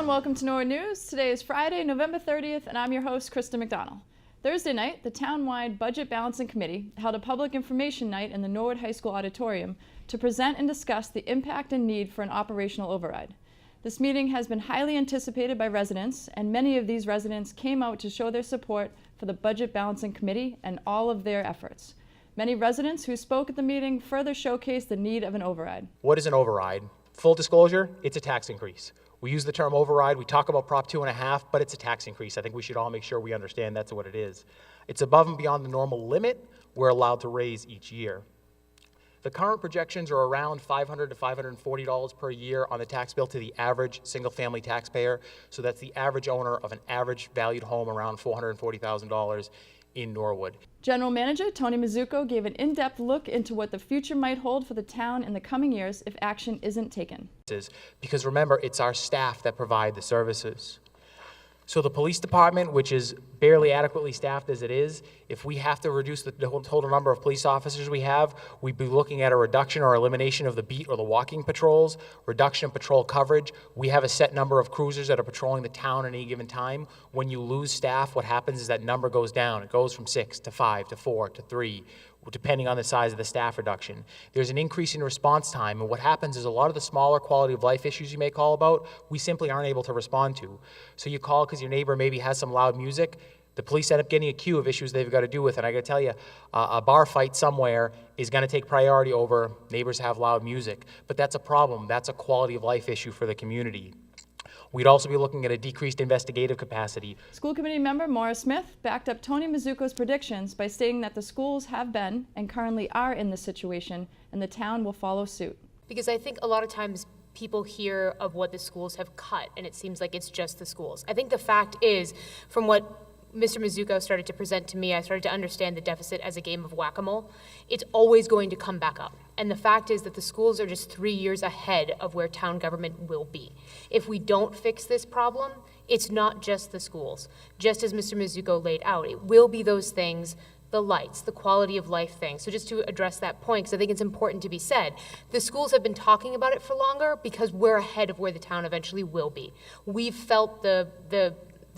and welcome to Norwood News. Today is Friday, November 30th, and I'm your host, Krista McDonald. Thursday night, the town-wide Budget Balancing Committee held a public information night in the Norwood High School auditorium to present and discuss the impact and need for an operational override. This meeting has been highly anticipated by residents, and many of these residents came out to show their support for the Budget Balancing Committee and all of their efforts. Many residents who spoke at the meeting further showcased the need of an override. What is an override? Full disclosure, it's a tax increase. We use the term override, we talk about Prop 2.5, but it's a tax increase. I think we should all make sure we understand that's what it is. It's above and beyond the normal limit we're allowed to raise each year. The current projections are around $500 to $540 per year on the tax bill to the average single-family taxpayer. So that's the average owner of an average valued home around $440,000 in Norwood. General Manager Tony Mizuko gave an in-depth look into what the future might hold for the town in the coming years if action isn't taken. Because remember, it's our staff that provide the services. So the police department, which is barely adequately staffed as it is, if we have to reduce the total number of police officers we have, we'd be looking at a reduction or elimination of the beat or the walking patrols, reduction of patrol coverage. We have a set number of cruisers that are patrolling the town at any given time. When you lose staff, what happens is that number goes down. It goes from 6 to 5 to 4 to 3. Depending on the size of the staff reduction. There's an increase in response time, and what happens is a lot of the smaller quality of life issues you may call about, we simply aren't able to respond to. So you call because your neighbor maybe has some loud music, the police end up getting a queue of issues they've got to do with, and I got to tell you, a bar fight somewhere is going to take priority over neighbors have loud music. But that's a problem. That's a quality of life issue for the community. We'd also be looking at a decreased investigative capacity. School committee member Maura Smith backed up Tony Mizuko's predictions by stating that the schools have been and currently are in this situation, and the town will follow suit. Because I think a lot of times people hear of what the schools have cut, and it seems like it's just the schools. I think the fact is, from what Mr. Mizuko started to present to me, I started to understand the deficit as a game of whack-a-mole. It's always going to come back up. And the fact is that the schools are just 3 years ahead of where town government will be. If we don't fix this problem, it's not just the schools. Just as Mr. Mizuko laid out, it will be those things, the lights, the quality of life thing. So just to address that point, because I think it's important to be said, the schools have been talking about it for longer because we're ahead of where the town eventually will be. We've felt the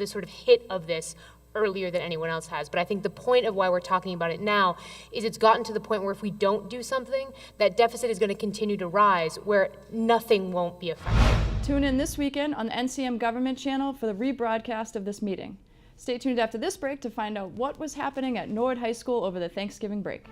sort of hit of this earlier than anyone else has. But I think the point of why we're talking about it now is it's gotten to the point where if we don't do something, that deficit is going to continue to rise where nothing won't be effective. Tune in this weekend on the NCM Government Channel for the rebroadcast of this meeting. Stay tuned after this break to find out what was happening at Norwood High School over the Thanksgiving break.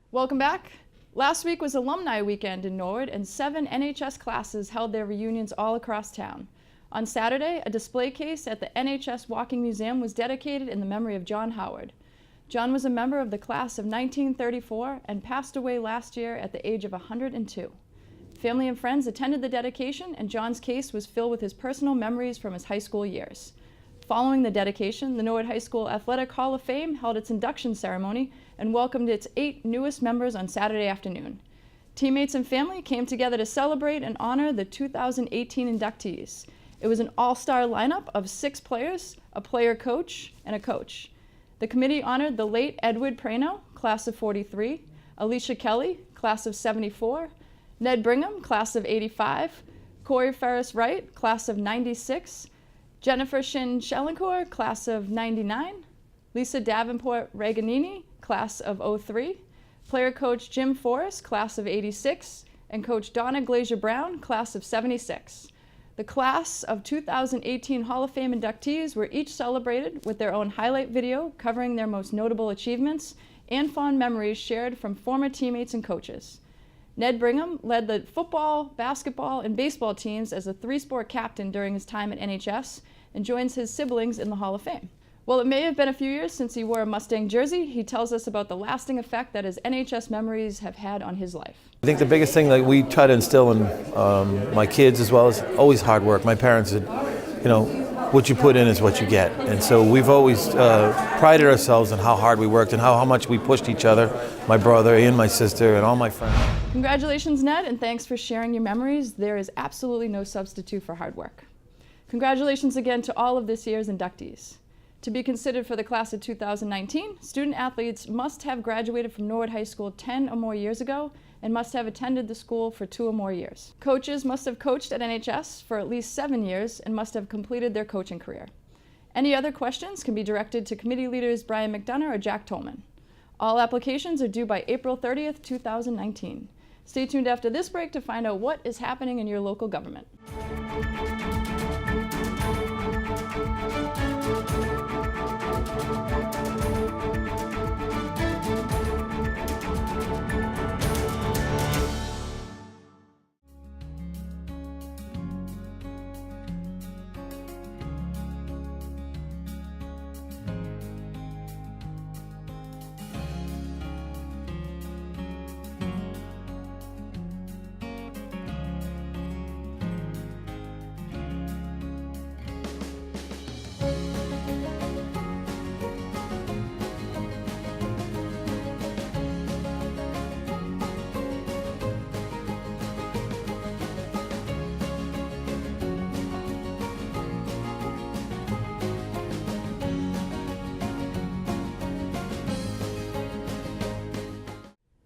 Welcome back. Last week was Alumni Weekend in Norwood, and 7 NHS classes held their reunions all across town. On Saturday, a display case at the NHS Walking Museum was dedicated in the memory of John Howard. John was a member of the class of 1934 and passed away last year at the age of 102. Family and friends attended the dedication, and John's case was filled with his personal memories from his high school years. Following the dedication, the Norwood High School Athletic Hall of Fame held its induction ceremony and welcomed its 8 newest members on Saturday afternoon. Teammates and family came together to celebrate and honor the 2018 inductees. It was an all-star lineup of 6 players, a player coach, and a coach. The committee honored the late Edward Prano, class of 43, Alicia Kelly, class of 74, Ned Brigham, class of 85, Corey Ferris Wright, class of 96, Jennifer Shin Schellencourt, class of 99, Lisa Davenport Reganini, class of 03, player coach Jim Forrest, class of 86, and coach Donna Glazier Brown, class of 76. The class of 2018 Hall of Fame inductees were each celebrated with their own highlight video covering their most notable achievements and fond memories shared from former teammates and coaches. Ned Brigham led the football, basketball, and baseball teams as a three-sport captain during his time at NHS and joins his siblings in the Hall of Fame. While it may have been a few years since he wore a Mustang jersey, he tells us about the lasting effect that his NHS memories have had on his life. I think the biggest thing that we try to instill in my kids as well is always hard work. My parents said, what you put in is what you get. And so we've always prided ourselves on how hard we worked and how much we pushed each other, my brother and my sister and all my friends. Congratulations, Ned, and thanks for sharing your memories. There is absolutely no substitute for hard work. Congratulations again to all of this year's inductees. To be considered for the class of 2019, student athletes must have graduated from Norwood High School 10 or more years ago and must have attended the school for 2 or more years. Coaches must have coached at NHS for at least 7 years and must have completed their coaching career. Any other questions can be directed to committee leaders Brian McDonough or Jack Tolman. All applications are due by April 30th, 2019. Stay tuned after this break to find out what is happening in your local government.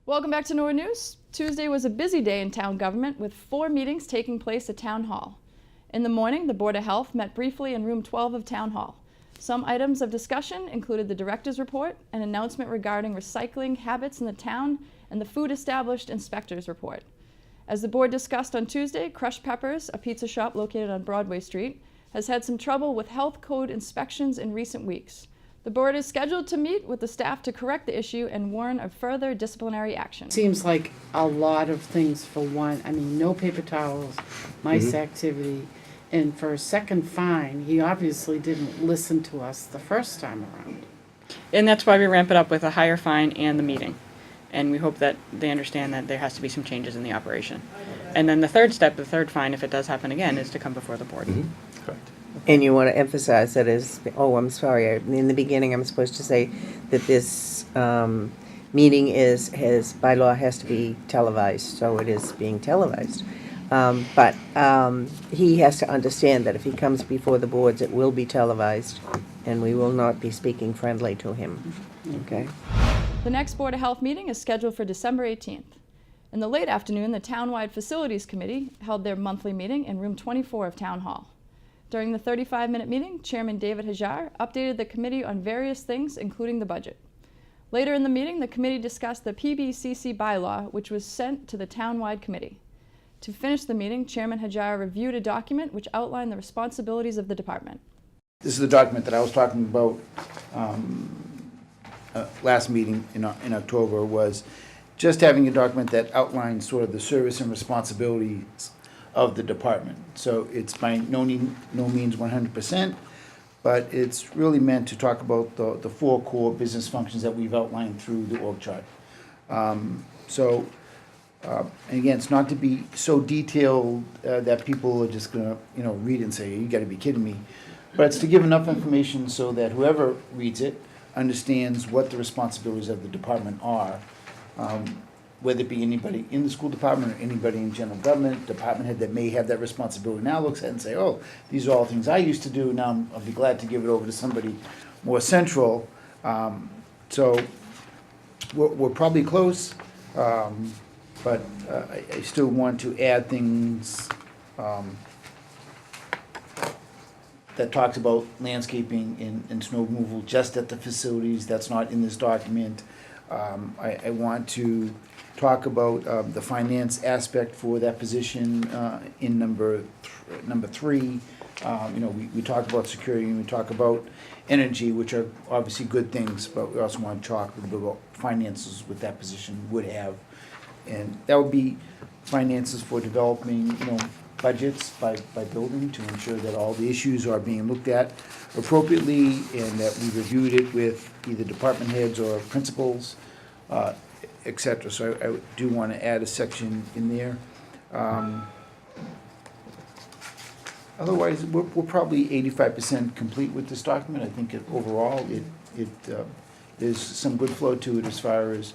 Welcome back to Norwood News. Tuesday was a busy day in town government with 4 meetings taking place at Town Hall. In the morning, the Board of Health met briefly in room 12 of Town Hall. Some items of discussion included the director's report, an announcement regarding recycling habits in the town, and the food established inspector's report. As the board discussed on Tuesday, Crushed Peppers, a pizza shop located on Broadway Street, has had some trouble with health code inspections in recent weeks. The board is scheduled to meet with the staff to correct the issue and warn of further disciplinary action. Seems like a lot of things for one. I mean, no paper towels, mice activity. And for a second fine, he obviously didn't listen to us the first time around. And that's why we ramp it up with a higher fine and the meeting. And we hope that they understand that there has to be some changes in the operation. And then the third step, the third fine, if it does happen again, is to come before the board. Correct. And you want to emphasize that I'm sorry, in the beginning I'm supposed to say that this meeting by law has to be televised, so it is being televised. But he has to understand that if he comes before the boards, it will be televised, and we will not be speaking friendly to him, okay? The next Board of Health meeting is scheduled for December 18th. In the late afternoon, the Townwide Facilities Committee held their monthly meeting in room 24 of Town Hall. During the 35-minute meeting, Chairman David Hajar updated the committee on various things, including the budget. Later in the meeting, the committee discussed the PBCC bylaw, which was sent to the Townwide Committee. To finish the meeting, Chairman Hajar reviewed a document which outlined the responsibilities of the department. This is the document that I was talking about last meeting in October, was just having a document that outlines sort of the service and responsibilities of the department. So it's by no means 100%, but it's really meant to talk about the 4 core business functions that we've outlined through the org chart. And again, it's not to be so detailed that people are just gonna read and say, you gotta be kidding me. But it's to give enough information so that whoever reads it understands what the responsibilities of the department are. Whether it be anybody in the school department or anybody in general government, department head that may have that responsibility now looks at it and say, oh, these are all things I used to do, now I'll be glad to give it over to somebody more central. So we're probably close, but I still want to add things that talks about landscaping and snow removal just at the facilities. That's not in this document. I want to talk about the finance aspect for that position in number 3. We talk about security and we talk about energy, which are obviously good things, but we also want to talk a little bit about finances what that position would have And that would be finances for developing, budgets by building to ensure that all the issues are being looked at appropriately and that we reviewed it with either department heads or principals, et cetera. So I do want to add a section in there. Otherwise, we're probably 85% complete with this document. I think overall, there's some good flow to it as far as,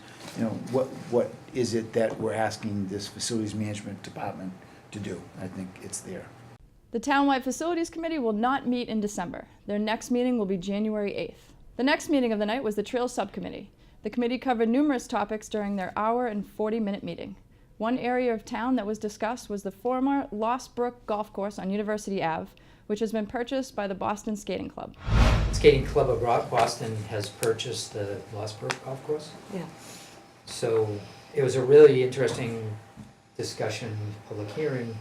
what is it that we're asking this facilities management department to do. I think it's there. The Townwide Facilities Committee will not meet in December. Their next meeting will be January 8th. The next meeting of the night was the Trails Subcommittee. The committee covered numerous topics during their hour and 40-minute meeting. One area of town that was discussed was the former Lost Brook Golf Course on University Ave, which has been purchased by the Boston Skating Club. Skating Club of Boston has purchased the Lost Brook Golf Course. Yeah. So it was a really interesting discussion, public hearing.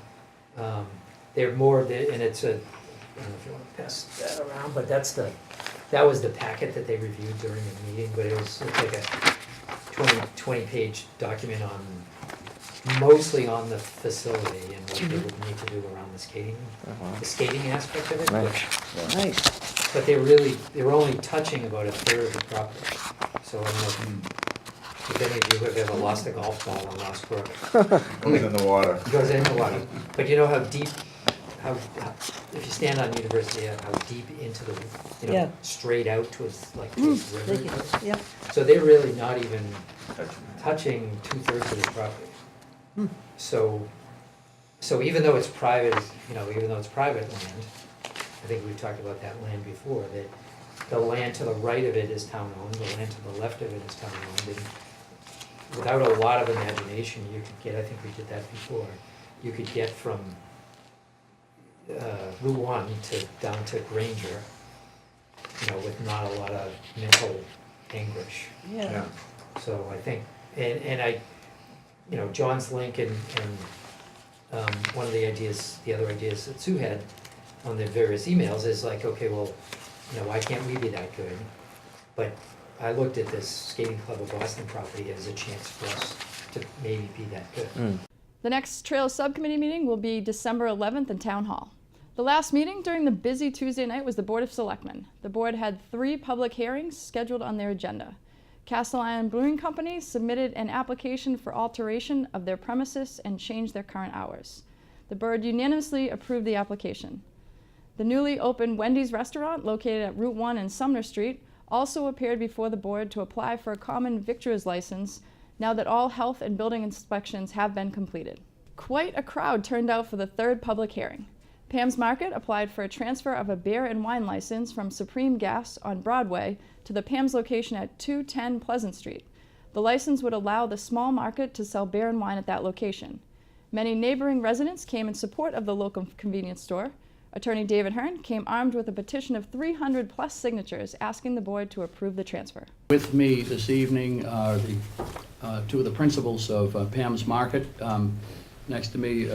They're more, and it's a, I don't know if you want to pass that around, but that was the packet that they reviewed during the meeting, but it's like a 20-page document mostly on the facility and what they would need to do around the skating aspect of it. Nice. But they were only touching about a third of the property. So I don't know if any of you have ever lost a golf ball on Lost Brook. Goes in the water. It goes in the water. But you know how deep, if you stand on University Ave, how deep into the, Yeah. straight out to a river it goes? Yeah. So they're really not even touching 2/3 of the property. So even though it's private, land, I think we've talked about that land before, that the land to the right of it is town-owned, the land to the left of it is town-owned, and without a lot of imagination, you could get, I think we did that before, you could get from Route 1 down to Granger, with not a lot of mental anguish. Yeah. So I think, and I, John's link and one of the other ideas that Sue had on the various emails is like, okay, well, why can't we be that good? But I looked at this Skating Club of Boston property as a chance for us to maybe be that good. The next Trails Subcommittee meeting will be December 11th in Town Hall. The last meeting during the busy Tuesday night was the Board of Selectmen. The board had 3 public hearings scheduled on their agenda. Castle Island Brewing Company submitted an application for alteration of their premises and changed their current hours. The board unanimously approved the application. The newly opened Wendy's restaurant, located at Route 1 and Sumner Street, also appeared before the board to apply for a common victor's license now that all health and building inspections have been completed. Quite a crowd turned out for the 3rd public hearing. Pam's Market applied for a transfer of a beer and wine license from Supreme Gas on Broadway to the Pam's location at 210 Pleasant Street. The license would allow the small market to sell beer and wine at that location. Many neighboring residents came in support of the local convenience store. Attorney David Hearn came armed with a petition of 300+ signatures asking the board to approve the transfer. With me this evening are the 2 of the principals of Pam's Market. Next to me,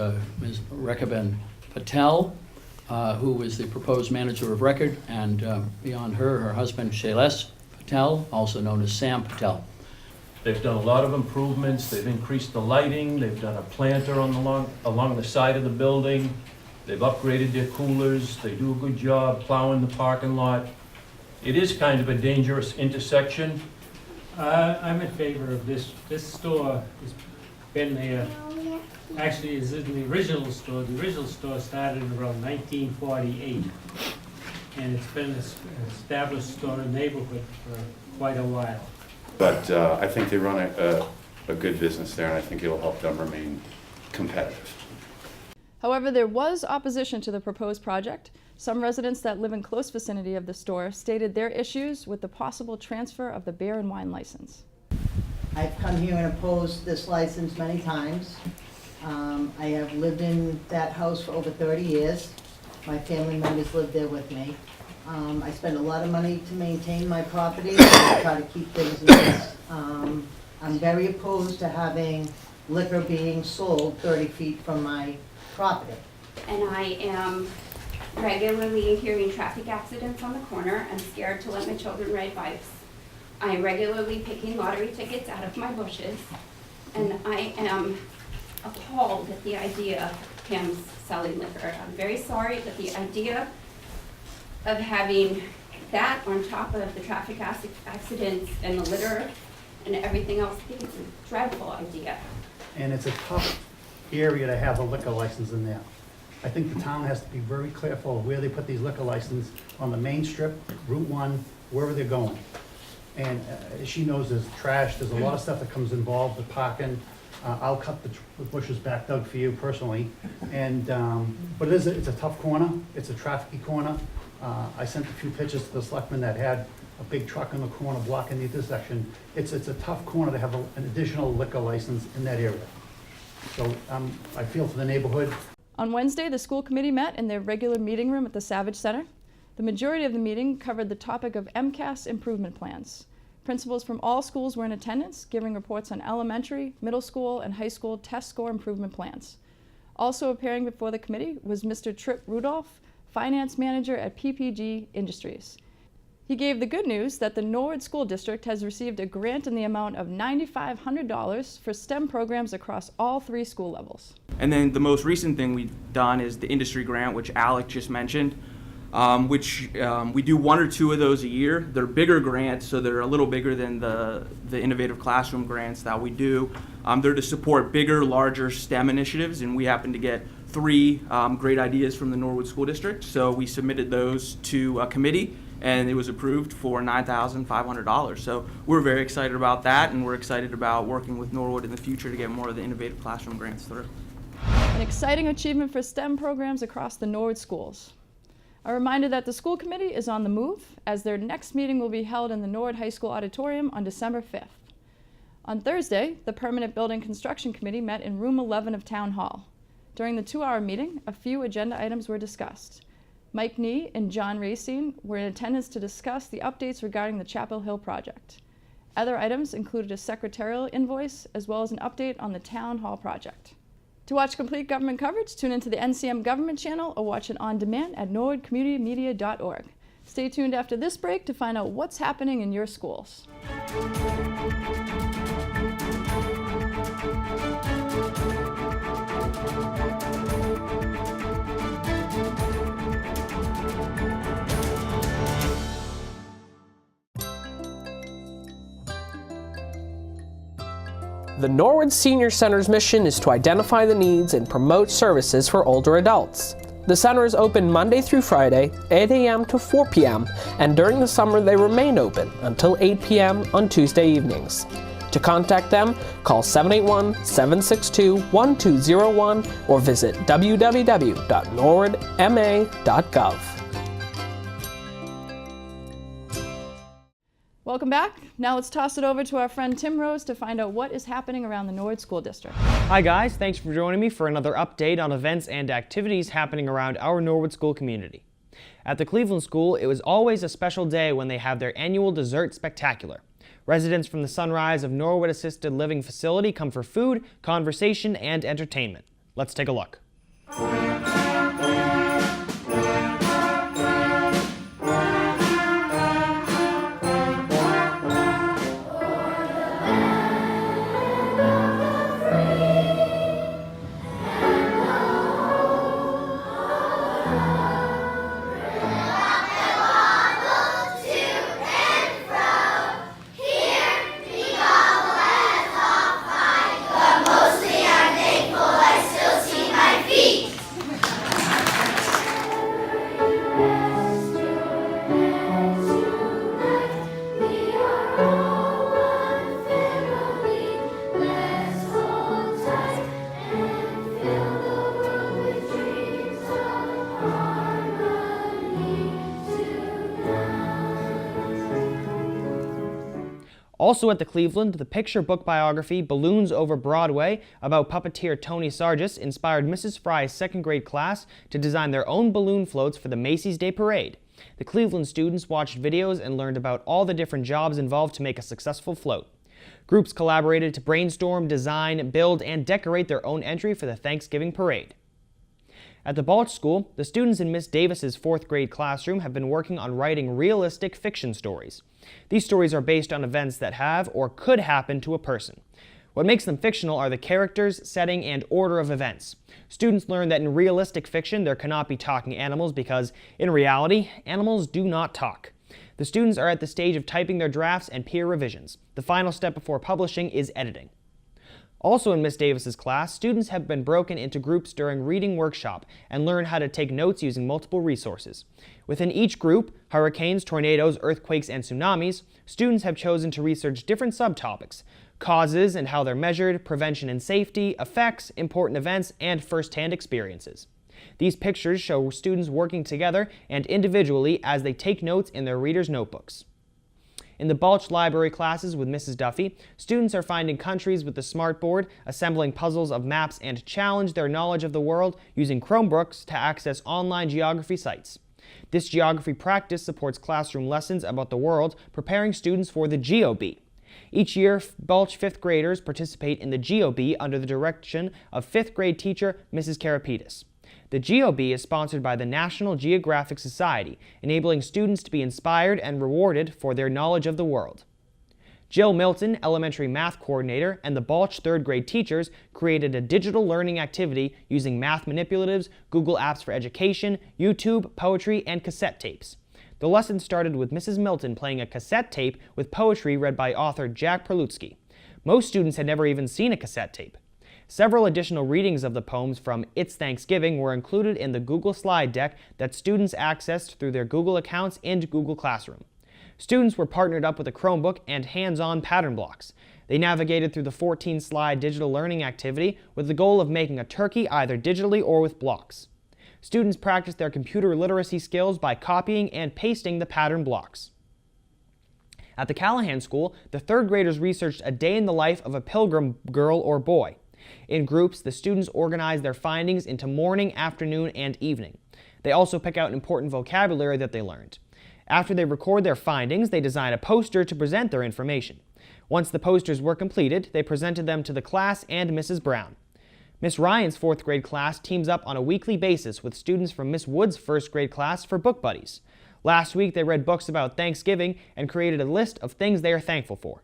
Ms. Rekaben Patel, who is the proposed manager of record, and beyond her husband, Shailesh Patel, also known as Sam Patel. They've done a lot of improvements. They've increased the lighting. They've done a planter along the side of the building. They've upgraded their coolers. They do a good job plowing the parking lot. It is kind of a dangerous intersection. I'm in favor of this. This store has been there. Actually, is in the original store. The original store started around 1948, and it's been an established store in the neighborhood for quite a while. But I think they run a good business there, and I think it'll help them remain competitive. However, there was opposition to the proposed project. Some residents that live in close vicinity of the store stated their issues with the possible transfer of the beer and wine license. I've come here and opposed this license many times. I have lived in that house for over 30 years. My family members live there with me. I spend a lot of money to maintain my property and try to keep things nice. I'm very opposed to having liquor being sold 30 feet from my property. And I am regularly hearing traffic accidents on the corner. I'm scared to let my children ride bikes. I am regularly picking lottery tickets out of my bushes. and I am appalled at the idea of Pam's selling liquor. I'm very sorry, but the idea of having that on top of the traffic accidents and the litter and everything else, I think it's a dreadful idea. And it's a tough area to have a liquor license in there. I think the town has to be very careful of where they put these liquor licenses on the main strip, Route 1, wherever they're going. And she knows there's trash, there's a lot of stuff that comes involved with parking. I'll cut the bushes back, Doug, for you personally. And, but it's a tough corner, it's a trafficy corner. I sent a few pictures to the selectmen that had a big truck in the corner blocking the intersection. It's a tough corner to have an additional liquor license in that area. So I feel for the neighborhood. On Wednesday, the school committee met in their regular meeting room at the Savage Center. The majority of the meeting covered the topic of MCAS improvement plans. Principals from all schools were in attendance, giving reports on elementary, middle school, and high school test score improvement plans. Also appearing before the committee was Mr. Tripp Rudolph, finance manager at PPG Industries. He gave the good news that the Norwood School District has received a grant in the amount of $9,500 for STEM programs across all 3 school levels. And then the most recent thing we've done is the industry grant, which Alec just mentioned, we do 1 or 2 of those a year. They're bigger grants, so they're a little bigger than the innovative classroom grants that we do. They're to support bigger, larger STEM initiatives, and we happen to get 3 great ideas from the Norwood School District. So we submitted those to a committee, and it was approved for $9,500. So we're very excited about that, and we're excited about working with Norwood in the future to get more of the innovative classroom grants through. An exciting achievement for STEM programs across the Norwood schools. A reminder that the school committee is on the move, as their next meeting will be held in the Norwood High School auditorium on December 5th. On Thursday, the Permanent Building Construction Committee met in room 11 of Town Hall. During the 2-hour meeting, a few agenda items were discussed. Mike Nee and John Racine were in attendance to discuss the updates regarding the Chapel Hill project. Other items included a secretarial invoice as well as an update on the Town Hall project. To watch complete government coverage, tune into the NCM Government channel or watch it on demand at norwoodcommunitymedia.org. Stay tuned after this break to find out what's happening in your schools. The Norwood Senior Center's mission is to identify the needs and promote services for older adults. The center is open Monday through Friday, 8 a.m. to 4 p.m., and during the summer they remain open until 8 p.m. on Tuesday evenings. To contact them, call 781-762-1201 or visit www.norwoodma.gov. Welcome back. Now let's toss it over to our friend Tim Rose to find out what is happening around the Norwood School District. Hi guys, thanks for joining me for another update on events and activities happening around our Norwood School community. At the Cleveland School, it was always a special day when they have their annual dessert spectacular. Residents from the Sunrise of Norwood Assisted Living Facility come for food, conversation, and entertainment. Let's take a look. Also at the Cleveland, the picture book biography Balloons Over Broadway about puppeteer Tony Sargis inspired Mrs. Fry's second grade class to design their own balloon floats for the Macy's Day Parade. The Cleveland students watched videos and learned about all the different jobs involved to make a successful float. Groups collaborated to brainstorm, design, build, and decorate their own entry for the Thanksgiving Parade. At the Balch School, the students in Miss Davis's fourth grade classroom have been working on writing realistic fiction stories. These stories are based on events that have or could happen to a person. What makes them fictional are the characters, setting, and order of events. Students learn that in realistic fiction there cannot be talking animals because, in reality, animals do not talk. The students are at the stage of typing their drafts and peer revisions. The final step before publishing is editing. Also in Miss Davis's class, students have been broken into groups during reading workshop and learn how to take notes using multiple resources. Within each group, hurricanes, tornadoes, earthquakes, and tsunamis, students have chosen to research different subtopics: causes and how they're measured, prevention and safety, effects, important events, and first-hand experiences. These pictures show students working together and individually as they take notes in their readers' notebooks. In the Balch Library classes with Mrs. Duffy, students are finding countries with the smartboard, assembling puzzles of maps, and challenge their knowledge of the world using Chromebooks to access online geography sites. This geography practice supports classroom lessons about the world, preparing students for the GeoBee. Each year, Balch 5th graders participate in the GeoBee under the direction of 5th grade teacher Mrs. Karapitis. The GeoBee is sponsored by the National Geographic Society, enabling students to be inspired and rewarded for their knowledge of the world. Jill Milton, elementary math coordinator, and the Balch 3rd grade teachers created a digital learning activity using math manipulatives, Google Apps for Education, YouTube, poetry, and cassette tapes. The lesson started with Mrs. Milton playing a cassette tape with poetry read by author Jack Perlutsky. Most students had never even seen a cassette tape. Several additional readings of the poems from It's Thanksgiving were included in the Google slide deck that students accessed through their Google accounts in Google Classroom. Students were partnered up with a Chromebook and hands-on pattern blocks. They navigated through the 14-slide digital learning activity with the goal of making a turkey either digitally or with blocks. Students practiced their computer literacy skills by copying and pasting the pattern blocks. At the Callahan School, the 3rd graders researched a day in the life of a pilgrim girl or boy. In groups, the students organize their findings into morning, afternoon, and evening. They also pick out important vocabulary that they learned. After they record their findings, they design a poster to present their information. Once the posters were completed, they presented them to the class and Mrs. Brown. Miss Ryan's 4th grade class teams up on a weekly basis with students from Miss Wood's 1st grade class for book buddies. Last week, they read books about Thanksgiving and created a list of things they are thankful for.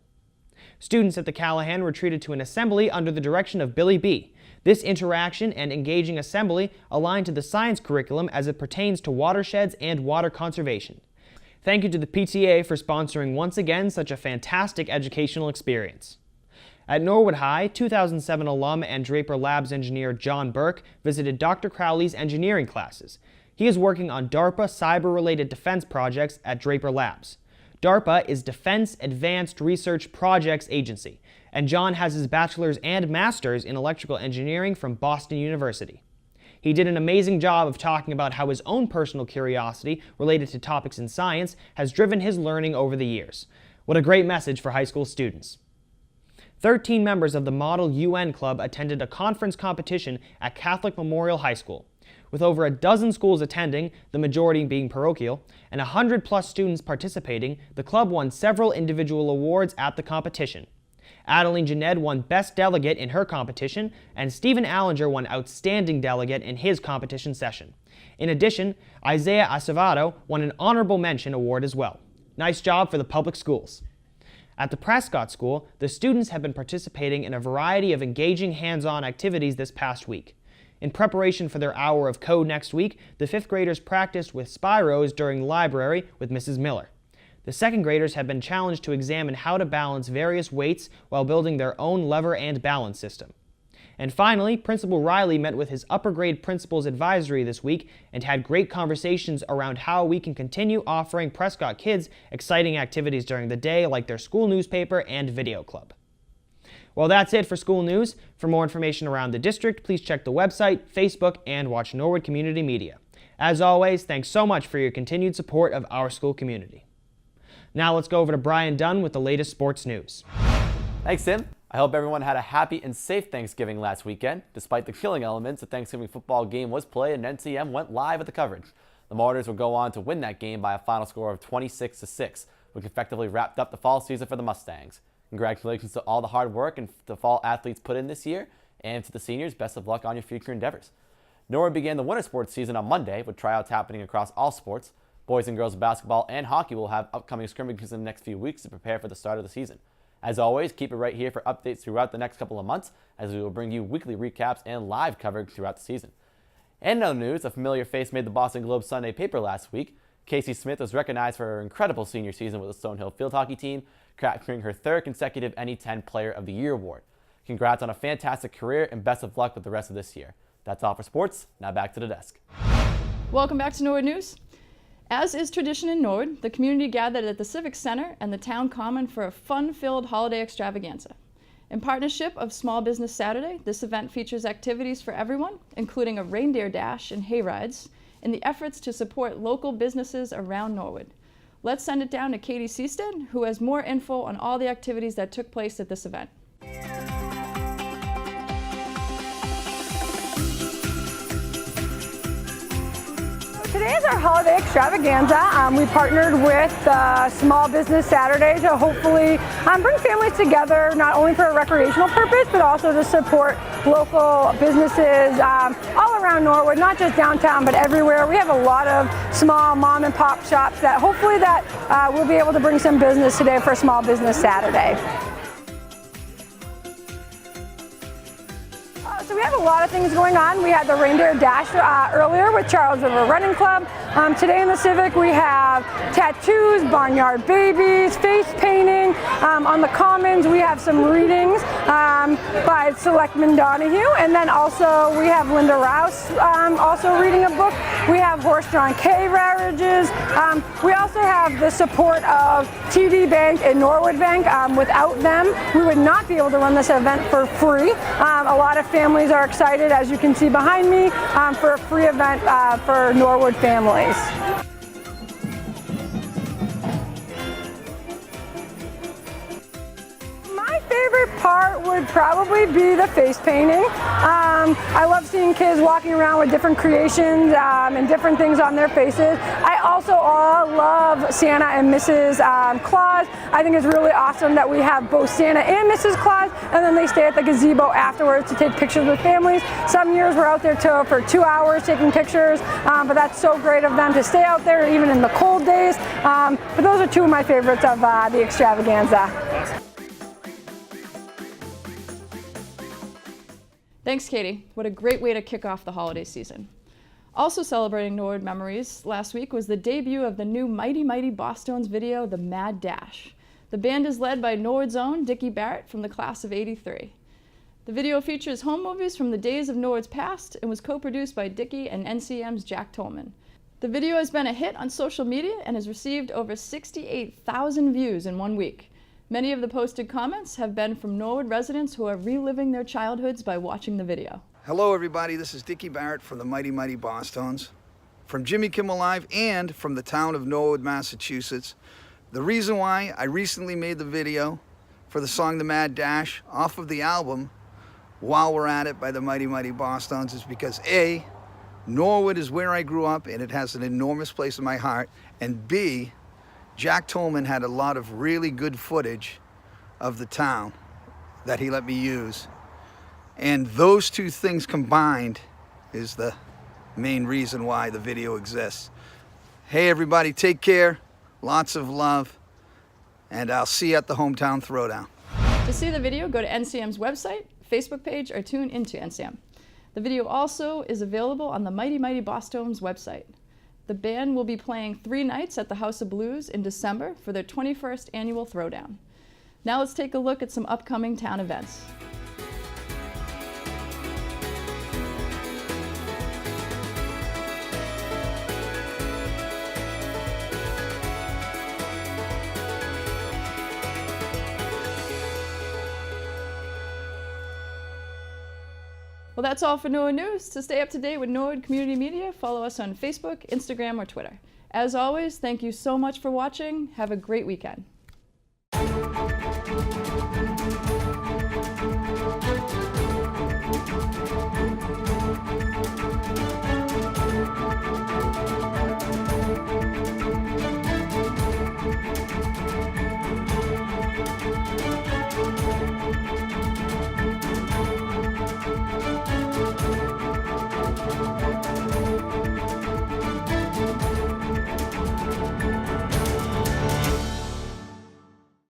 Students at the Callahan were treated to an assembly under the direction of Billy B. This interaction and engaging assembly aligned to the science curriculum as it pertains to watersheds and water conservation. Thank you to the PTA for sponsoring once again such a fantastic educational experience. At Norwood High, 2007 alum and Draper Labs engineer John Burke visited Dr. Crowley's engineering classes. He is working on DARPA cyber-related defense projects at Draper Labs. DARPA is Defense Advanced Research Projects Agency, and John has his bachelor's and master's in electrical engineering from Boston University. He did an amazing job of talking about how his own personal curiosity related to topics in science has driven his learning over the years. What a great message for high school students. 13 members of the Model UN Club attended a conference competition at Catholic Memorial High School. With over a dozen schools attending, the majority being parochial, and 100+ students participating, the club won several individual awards at the competition. Adeline Janed won Best Delegate in her competition, and Stephen Allinger won Outstanding Delegate in his competition session. In addition, Isaiah Acevedo won an Honorable Mention award as well. Nice job for the public schools. At the Prescott School, the students have been participating in a variety of engaging hands-on activities this past week. In preparation for their hour of code next week, the 5th graders practiced with Spyros during the library with Mrs. Miller. The 2nd graders have been challenged to examine how to balance various weights while building their own lever and balance system. And finally, Principal Riley met with his upper grade principal's advisory this week and had great conversations around how we can continue offering Prescott kids exciting activities during the day like their school newspaper and video club. Well, that's it for school news. For more information around the district, please check the website, Facebook, and watch Norwood Community Media. As always, thanks so much for your continued support of our school community. Now let's go over to Brian Dunn with the latest sports news. Thanks, Tim. I hope everyone had a happy and safe Thanksgiving last weekend. Despite the killing elements, the Thanksgiving football game was played and NCM went live with the coverage. The Martyrs would go on to win that game by a final score of 26-6, which effectively wrapped up the fall season for the Mustangs. Congratulations to all the hard work and the fall athletes put in this year, and to the seniors, best of luck on your future endeavors. Norwood began the winter sports season on Monday with tryouts happening across all sports. Boys and girls basketball and hockey will have upcoming scrimmages in the next few weeks to prepare for the start of the season. As always, keep it right here for updates throughout the next couple of months, as we will bring you weekly recaps and live coverage throughout the season. And in other news, a familiar face made the Boston Globe Sunday paper last week. Casey Smith was recognized for her incredible senior season with the Stonehill field hockey team, capturing her third consecutive NE10 Player of the Year award. Congrats on a fantastic career and best of luck with the rest of this year. That's all for sports. Now back to the desk. Welcome back to Norwood News. As is tradition in Norwood, the community gathered at the Civic Center and the Town Common for a fun-filled holiday extravaganza. In partnership of Small Business Saturday, this event features activities for everyone, including a reindeer dash and hay rides, in the efforts to support local businesses around Norwood. Let's send it down to Katie Seastead, who has more info on all the activities that took place at this event. Today is our holiday extravaganza. We partnered with Small Business Saturday to hopefully bring families together, not only for a recreational purpose, but also to support local businesses all around Norwood, not just downtown, but everywhere. We have a lot of small mom and pop shops that hopefully we'll be able to bring some business today for Small Business Saturday. So we have a lot of things going on. We had the Reindeer Dash earlier with Charles River Running Club. Today in the Civic we have tattoos, barnyard babies, face painting. On the Commons we have some readings by Selectman Donahue, and then also we have Linda Rouse also reading a book. We have horse-drawn carriages. We also have the support of TD Bank and Norwood Bank. Without them, we would not be able to run this event for free. A lot of families are excited, as you can see behind me, for a free event for Norwood families. My favorite part would probably be the face painting. I love seeing kids walking around with different creations and different things on their faces. I also love Santa and Mrs. Claus. I think it's really awesome that we have both Santa and Mrs. Claus, and then they stay at the gazebo afterwards to take pictures with families. Some years we're out there for 2 hours taking pictures, but that's so great of them to stay out there even in the cold days. But those are two of my favorites of the extravaganza. Thanks, Katie. What a great way to kick off the holiday season. Also celebrating Norwood memories last week was the debut of the new Mighty Mighty Bosstones video, The Mad Dash. The band is led by Norwood's own Dickie Barrett from the class of '83. The video features home movies from the days of Norwood's past and was co-produced by Dickie and NCM's Jack Tolman. The video has been a hit on social media and has received over 68,000 views in 1 week. Many of the posted comments have been from Norwood residents who are reliving their childhoods by watching the video. Hello everybody, this is Dickie Barrett from the Mighty Mighty Bosstones, from Jimmy Kimmel Live and from the town of Norwood, Massachusetts. The reason why I recently made the video for the song The Mad Dash off of the album While We're At It by the Mighty Mighty Bosstones is because A, Norwood is where I grew up and it has an enormous place in my heart, and B, Jack Tolman had a lot of really good footage of the town that he let me use. And those two things combined is the main reason why the video exists. Hey everybody, take care, lots of love, and I'll see you at the Hometown Throwdown. To see the video, go to NCM's website, Facebook page, or tune into NCM. The video also is available on the Mighty Mighty Bosstones website. The band will be playing 3 nights at the House of Blues in December for their 21st annual Throwdown. Now let's take a look at some upcoming town events. Well, that's all for Norwood News. To stay up to date with Norwood Community Media, follow us on Facebook, Instagram, or Twitter. As always, thank you so much for watching. Have a great weekend.